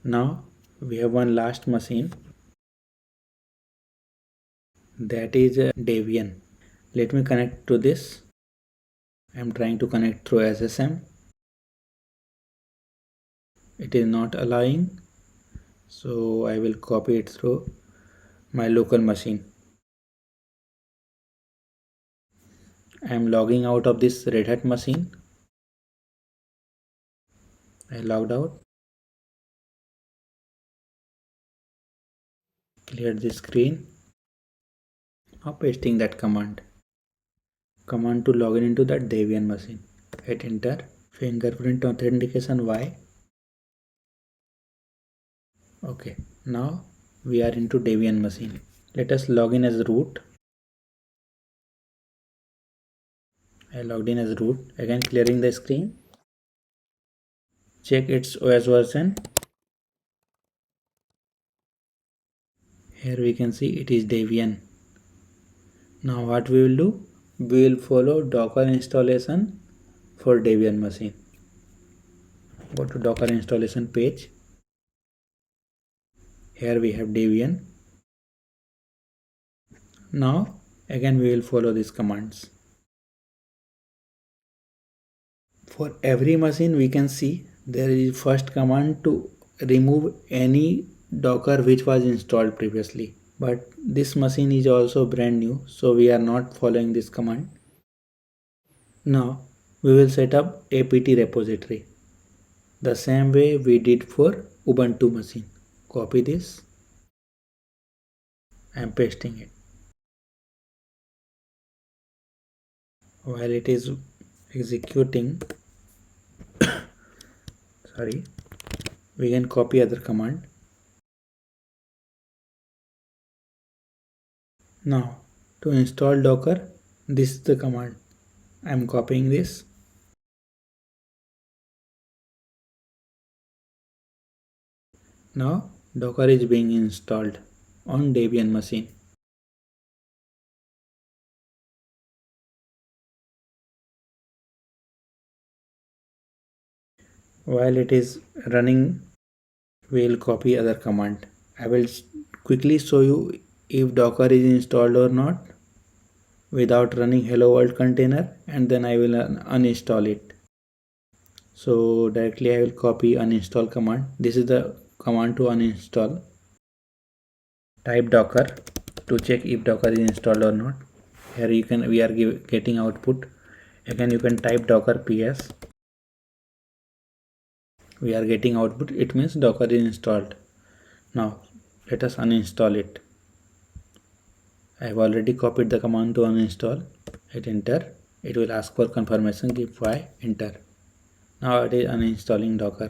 Now we have one last machine, that is Debian. Let me connect to this. I am trying to connect through SSM. It is not allowing, so I will copy it through my local machine. I am logging out of this Red Hat machine. I logged out. Cleared the screen. Now pasting that command. Command to log in into that Debian machine. Hit enter. Fingerprint authentication Y. Okay. Now we are into Debian machine. Let us log in as root. I logged in as root. Again clearing the screen. Check its OS version. Here we can see it is Debian. Now what we will do? We will follow Docker installation for Debian machine. Go to Docker installation page. Here we have Debian. Now again we will follow these commands. For every machine we can see there is first command to remove any Docker which was installed previously. But this machine is also brand new, so we are not following this command. Now we will set up apt repository the same way we did for Ubuntu machine. Copy this and pasting it. While it is executing, we can copy other command. Now to install Docker, this is the command. I am copying this. Now Docker is being installed on Debian machine. While it is running, we will copy other command. I will quickly show you if Docker is installed or not without running hello world container, and then I will uninstall it. So directly I will copy uninstall command. This is the command to uninstall. Type Docker to check if Docker is installed or not. Here we are getting output. Again you can type Docker ps. We are getting output, it means Docker is installed. Now let us uninstall it. I have already copied the command to uninstall. Hit enter. It will ask for confirmation. Give Y, enter. Now it is uninstalling Docker.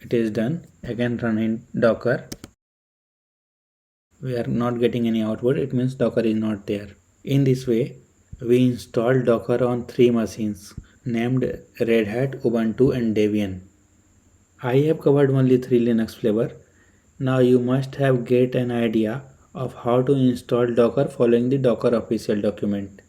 It is done. Again run in Docker. We are not getting any output, it means Docker is not there. In this way we installed Docker on 3 machines named Red Hat, Ubuntu and Debian. I have covered only 3 Linux flavor. Now you must have get an idea of how to install Docker following the Docker official document.